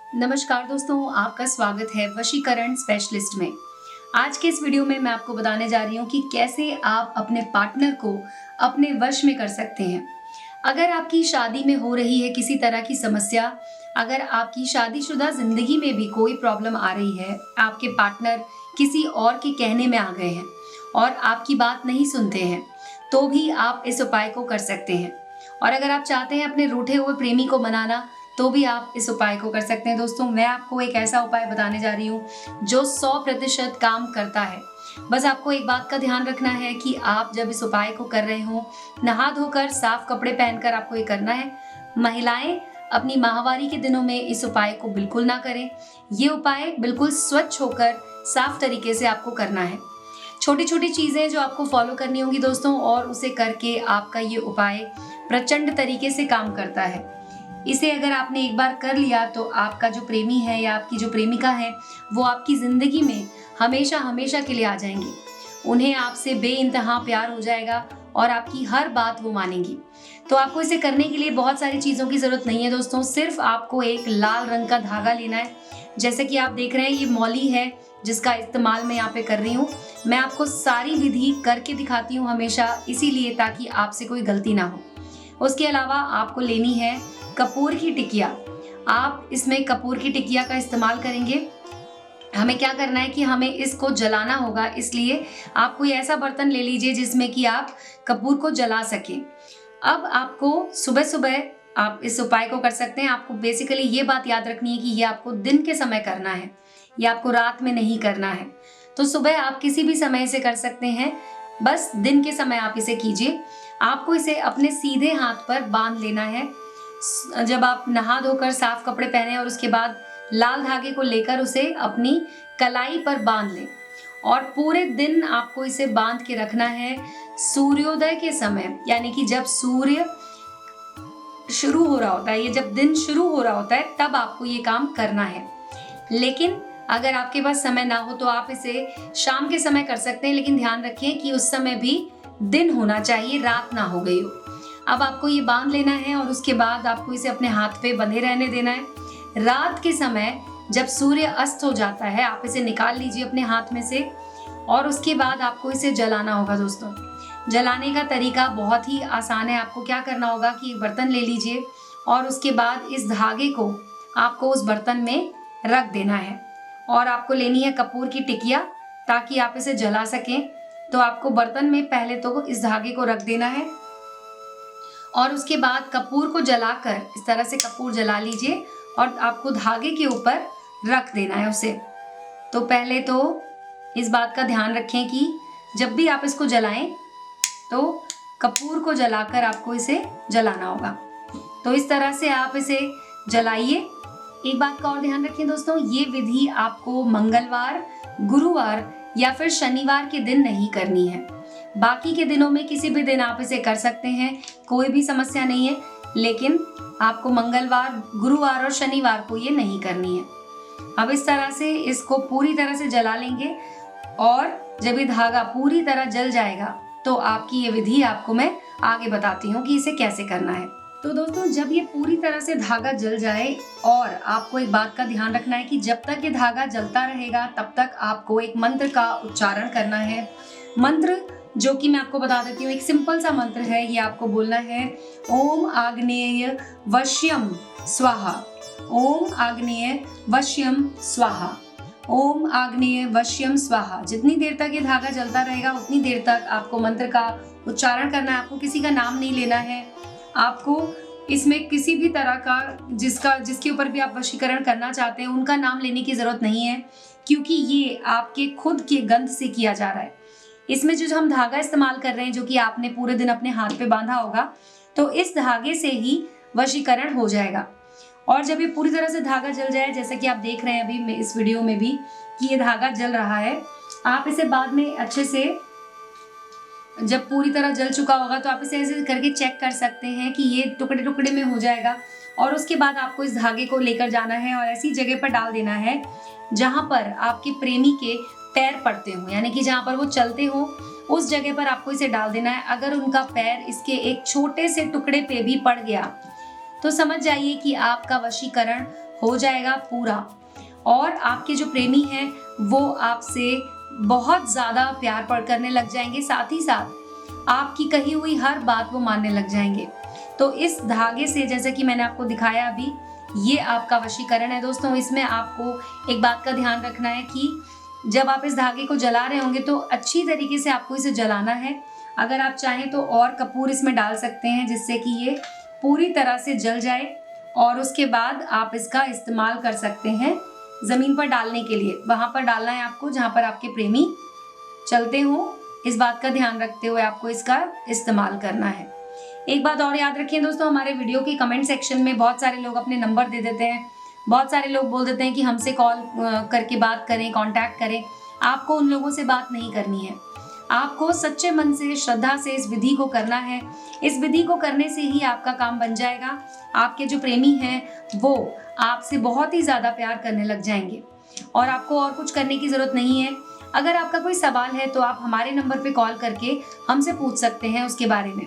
नमस्कार दोस्तों, आपका स्वागत है वशीकरण स्पेशलिस्ट में। आज के इस वीडियो में मैं आपको बताने जा रही हूँ कि कैसे आप अपने पार्टनर को अपने वश में कर सकते हैं। अगर आपकी शादी में हो रही है किसी तरह की समस्या, अगर आपकी शादीशुदा जिंदगी में भी कोई प्रॉब्लम आ रही है, आपके पार्टनर किसी और के कहने में आ गए हैं और आपकी बात नहीं सुनते हैं, तो भी आप इस उपाय को कर सकते हैं। और अगर आप चाहते हैं अपने रूठे हुए प्रेमी को मनाना, तो भी आप इस उपाय को कर सकते हैं। दोस्तों, मैं आपको एक ऐसा उपाय बताने जा रही हूँ जो 100% काम करता है। बस आपको एक बात का ध्यान रखना है कि आप जब इस उपाय को कर रहे हो, नहा धोकर साफ कपड़े पहनकर आपको ये करना है। महिलाएं अपनी माहवारी के दिनों में इस उपाय को बिल्कुल ना करें। ये उपाय बिल्कुल स्वच्छ होकर साफ तरीके से आपको करना है। छोटी छोटी चीजें जो आपको फॉलो करनी होंगी दोस्तों, और उसे करके आपका ये उपाय प्रचंड तरीके से काम करता है। इसे अगर आपने एक बार कर लिया तो आपका जो प्रेमी है या आपकी जो प्रेमिका है, वो आपकी जिंदगी में हमेशा हमेशा के लिए आ जाएंगी। उन्हें आपसे बेइंतहा प्यार हो जाएगा और आपकी हर बात वो मानेंगी। तो आपको इसे करने के लिए बहुत सारी चीज़ों की ज़रूरत नहीं है दोस्तों। सिर्फ आपको एक लाल रंग का धागा लेना है। जैसे कि आप देख रहे हैं, ये मौली है जिसका इस्तेमाल मैं यहाँ पे कर रही हूँ। मैं आपको सारी विधि करके दिखाती हूँ हमेशा, इसीलिए ताकि आपसे कोई गलती ना हो। उसके अलावा आपको लेनी है कपूर की टिकिया। आप इसमें कपूर की टिकिया का इस्तेमाल करेंगे। हमें क्या करना है कि हमें इसको जलाना होगा, इसलिए आप कोई ऐसा बर्तन ले लीजिए जिसमें कि आप कपूर को जला सकें। अब आपको सुबह सुबह आप इस उपाय को कर सकते हैं। आपको बेसिकली ये बात याद रखनी है कि ये आपको दिन के समय करना है, ये आपको रात में नहीं करना है। तो सुबह आप किसी भी समय से कर सकते हैं, बस दिन के समय आप इसे कीजिए। आपको इसे अपने सीधे हाथ पर बांध लेना है। जब आप नहा धोकर साफ कपड़े पहने और उसके बाद लाल धागे को लेकर उसे अपनी कलाई पर बांध लें, और पूरे दिन आपको इसे बांध के रखना है। सूर्योदय के समय, यानी कि जब सूर्य शुरू हो रहा होता है, ये जब दिन शुरू हो रहा होता है, तब आपको ये काम करना है। लेकिन अगर आपके पास समय ना हो तो आप इसे शाम के समय कर सकते हैं, लेकिन ध्यान रखें कि उस समय भी दिन होना चाहिए, रात ना हो गई हो। अब आपको ये बांध लेना है और उसके बाद आपको इसे अपने हाथ पे बंधे रहने देना है। रात के समय जब सूर्य अस्त हो जाता है, आप इसे निकाल लीजिए अपने हाथ में से, और उसके बाद आपको इसे जलाना होगा दोस्तों। जलाने का तरीका बहुत ही आसान है। आपको क्या करना होगा कि एक बर्तन ले लीजिए और उसके बाद इस धागे को आपको उस बर्तन में रख देना है, और आपको लेनी है कपूर की टिकिया ताकि आप इसे जला सकें। तो आपको बर्तन में पहले तो इस धागे को रख देना है और उसके बाद कपूर को जलाकर इस तरह से कपूर जला लीजिए और आपको धागे के ऊपर रख देना है उसे। तो पहले तो इस बात का ध्यान रखें कि जब भी आप इसको जलाएं तो कपूर को जलाकर आपको इसे जलाना होगा। तो इस तरह से आप इसे जलाइए। एक बात का और ध्यान रखें दोस्तों, ये विधि आपको मंगलवार, गुरुवार या फिर शनिवार के दिन नहीं करनी है। बाकी के दिनों में किसी भी दिन आप इसे कर सकते हैं, कोई भी समस्या नहीं है, लेकिन आपको मंगलवार, गुरुवार और शनिवार को ये नहीं करनी है। अब इस तरह से इसको पूरी तरह से जला लेंगे, और जब ये धागा पूरी तरह जल जाएगा तो आपकी ये विधि आपको मैं आगे बताती हूँ कि इसे कैसे करना है। तो दोस्तों, जब ये पूरी तरह से धागा जल जाए, और आपको एक बात का ध्यान रखना है कि जब तक ये धागा जलता रहेगा तब तक आपको एक मंत्र का उच्चारण करना है। मंत्र जो कि मैं आपको बता देती हूँ, एक सिंपल सा मंत्र है। ये आपको बोलना है, ओम आग्नेय वश्यम स्वाहा, ओम आग्नेय वश्यम स्वाहा, ओम आग्नेय वश्यम स्वाहा। जितनी देर तक ये धागा जलता रहेगा उतनी देर तक आपको मंत्र का उच्चारण करना है। आपको किसी का नाम नहीं लेना है। आपको इसमें किसी भी तरह का जिसके ऊपर भी आप वशीकरण करना चाहते हैं उनका नाम लेने की जरूरत नहीं है, क्योंकि ये आपके खुद के गंध से किया जा रहा है। इसमें जो हम धागा इस्तेमाल कर रहे हैं, जो कि आपने पूरे दिन अपने हाथ पे बांधा होगा, तो इस धागे से ही वशीकरण हो जाएगा। और जब ये पूरी तरह से धागा जल जाए, जैसे कि आप देख रहे हैं अभी इस वीडियो में भी कि ये धागा जल रहा है, आप इसे बाद में अच्छे से, जब पूरी तरह जल चुका होगा, तो आप इसे ऐसे करके चेक कर सकते हैं कि ये टुकड़े टुकड़े में हो जाएगा। और उसके बाद आपको इस धागे को लेकर जाना है और ऐसी जगह पर डाल देना है जहां पर आपके प्रेमी के पैर पड़ते हों, यानी कि जहां पर वो चलते हो उस जगह पर आपको इसे डाल देना है। अगर उनका पैर इसके एक छोटे से टुकड़े पे भी पड़ गया तो समझ जाइए कि आपका वशीकरण हो जाएगा पूरा और आपके जो प्रेमी हैं वो आपसे बहुत ज़्यादा प्यार करने लग जाएंगे। साथ ही साथ आपकी कही हुई हर बात वो मानने लग जाएंगे। तो इस धागे से, जैसे कि मैंने आपको दिखाया अभी, ये आपका वशीकरण है दोस्तों। इसमें आपको एक बात का ध्यान रखना है कि जब आप इस धागे को जला रहे होंगे तो अच्छी तरीके से आपको इसे जलाना है। अगर आप चाहें तो और कपूर इसमें डाल सकते हैं जिससे कि ये पूरी तरह से जल जाए और उसके बाद आप इसका इस्तेमाल कर सकते हैं ज़मीन पर डालने के लिए। वहाँ पर डालना है आपको जहाँ पर आपके प्रेमी चलते हो। इस बात का ध्यान रखते हुए आपको इसका इस्तेमाल करना है। एक बात और याद रखिए दोस्तों, हमारे वीडियो के कमेंट सेक्शन में बहुत सारे लोग अपने नंबर दे देते हैं। बहुत सारे लोग बोल देते हैं कि हमसे कॉल करके बात करें, कांटेक्ट करें। आपको उन लोगों से बात नहीं करनी है। आपको सच्चे मन से, श्रद्धा से इस विधि को करना है। इस विधि को करने से ही आपका काम बन जाएगा। आपके जो प्रेमी हैं वो आपसे बहुत ही ज़्यादा प्यार करने लग जाएंगे और आपको और कुछ करने की ज़रूरत नहीं है। अगर आपका कोई सवाल है तो आप हमारे नंबर पे कॉल करके हमसे पूछ सकते हैं उसके बारे में।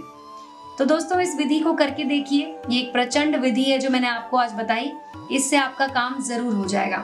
तो दोस्तों, इस विधि को करके देखिए। ये एक प्रचंड विधि है जो मैंने आपको आज बताई। इससे आपका काम ज़रूर हो जाएगा।